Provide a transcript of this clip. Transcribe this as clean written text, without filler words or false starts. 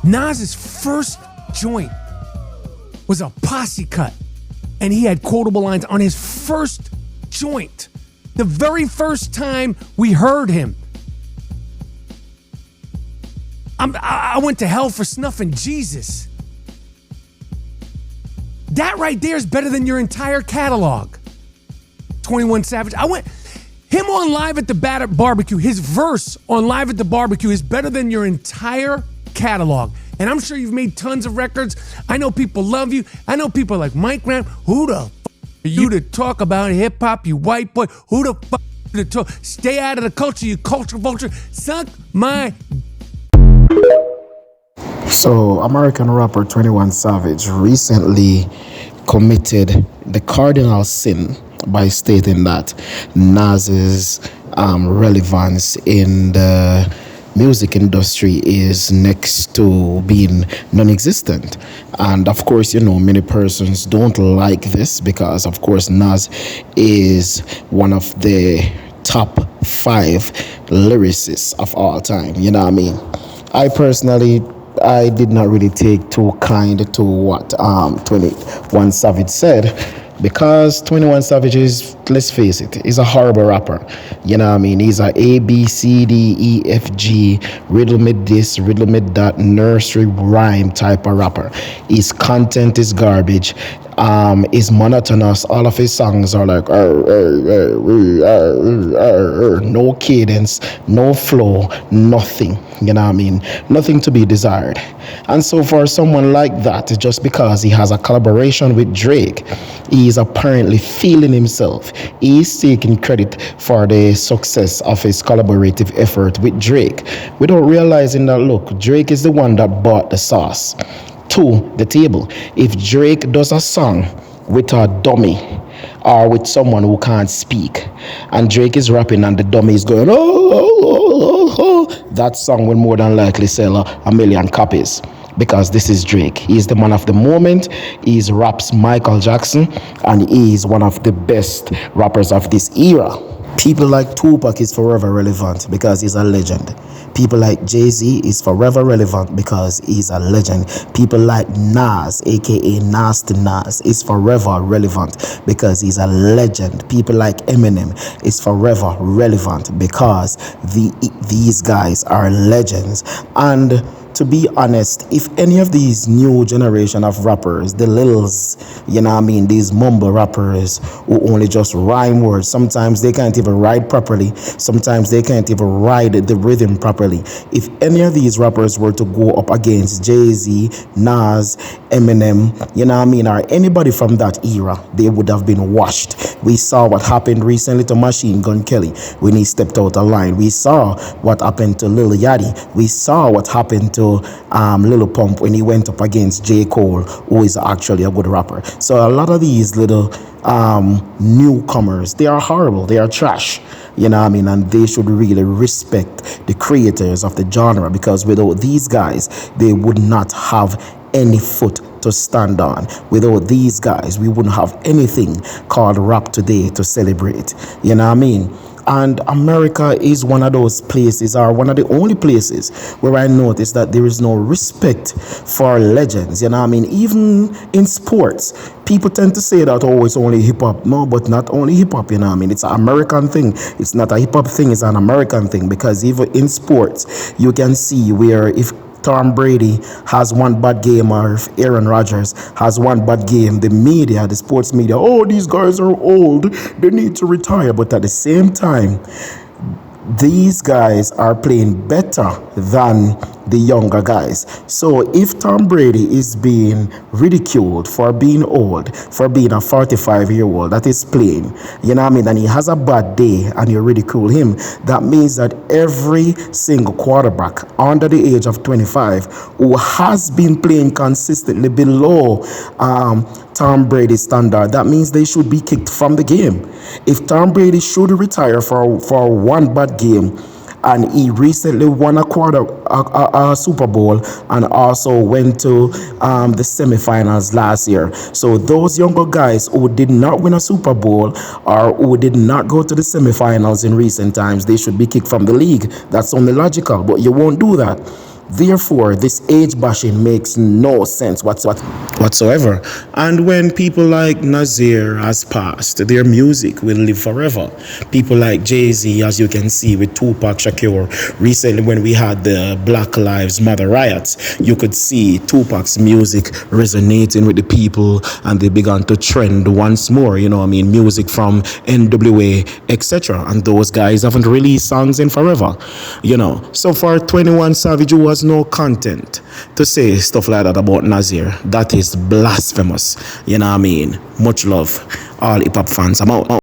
Nas's first joint was a posse cut, and he had quotable lines on his first joint. The very first time we heard him. I went to hell for snuffing Jesus. That right there is better than your entire catalog. 21 Savage. Him on Live at the Barbecue, his verse on Live at the Barbecue is better than your entire catalog. And I'm sure you've made tons of records. I know people love you. I know people like Mike Graham. Who the f*** are you to talk about hip hop, you white boy? Who the f*** are you to talk? Stay out of the culture, you culture vulture. Suck my. So, American rapper 21 Savage recently committed the cardinal sin by stating that Nas's relevance in the music industry is next to being non-existent. And of course, many persons don't like this because, of course, Nas is one of the top 5 lyricists of all time. You know what I mean? I did not really take too kind to what 21 Savage said, because 21 Savage is, let's face it, he's a horrible rapper. You know what I mean? He's a A, B, C, D, E, F, G, riddle me this, riddle me that, nursery rhyme type of rapper. His content is garbage. Is monotonous. All of his songs are like no cadence, no flow, nothing. You know what I mean? Nothing to be desired. And so for someone like that, just because he has a collaboration with Drake, he is apparently feeling himself. He is taking credit for the success of his collaborative effort with Drake, without realizing that, look, Drake is the one that bought the sauce to the table. If Drake does a song with a dummy or with someone who can't speak, and Drake is rapping and the dummy is going, that song will more than likely sell a million copies, because this is Drake. He's the man of the moment. He's raps Michael Jackson, and he is one of the best rappers of this era. People like Tupac is forever relevant because he's a legend. People like Jay-Z is forever relevant because he's a legend. People like Nas, aka Nasty Nas, is forever relevant because he's a legend. People like Eminem is forever relevant because these guys are legends. And to be honest, if any of these new generation of rappers, the Lils, these mumble rappers who only just rhyme words, sometimes they can't even write properly, sometimes they can't even ride the rhythm properly. If any of these rappers were to go up against Jay-Z, Nas, Eminem, or anybody from that era, they would have been washed. We saw what happened recently to Machine Gun Kelly when he stepped out of line. We saw what happened to Lil Yachty. We saw what happened to Lil Pump when he went up against J. Cole, who is actually a good rapper. So a lot of these little newcomers, they are horrible, they are trash, and they should really respect the creators of the genre, because without these guys, they would not have any foot to stand on. Without these guys, we wouldn't have anything called rap today to celebrate. And America is one of those places, or one of the only places, where I notice that there is no respect for legends. Even in sports, people tend to say that, oh, it's only hip hop. No, but not only hip hop. It's an American thing. It's not a hip hop thing. It's an American thing, because even in sports, you can see where if Tom Brady has one bad game, or if Aaron Rodgers has one bad game, the media, the sports media, oh, these guys are old, they need to retire. But at the same time, these guys are playing better than the younger guys. So if Tom Brady is being ridiculed for being old, for being a 45-year-old that is playing, and he has a bad day and you ridicule him, that means that every single quarterback under the age of 25 who has been playing consistently below Tom Brady's standard, that means they should be kicked from the game. If Tom Brady should retire for one bad game, and he recently won a Super Bowl, and also went to the semifinals last year. So those younger guys who did not win a Super Bowl, or who did not go to the semifinals in recent times, they should be kicked from the league. That's only logical, but you won't do that. Therefore, this age bashing makes no sense whatsoever. And when people like Nazir has passed, their music will live forever. People like Jay-Z, as you can see with Tupac Shakur, recently when we had the Black Lives Matter riots, you could see Tupac's music resonating with the people, and they began to trend once more, you know what I mean, music from NWA, etc. And those guys haven't released songs in forever, you know. So for 21 Savage, who has no content to say stuff like that about Nazir, that is blasphemous, you know what I mean. Much love, all hip hop fans. I'm out.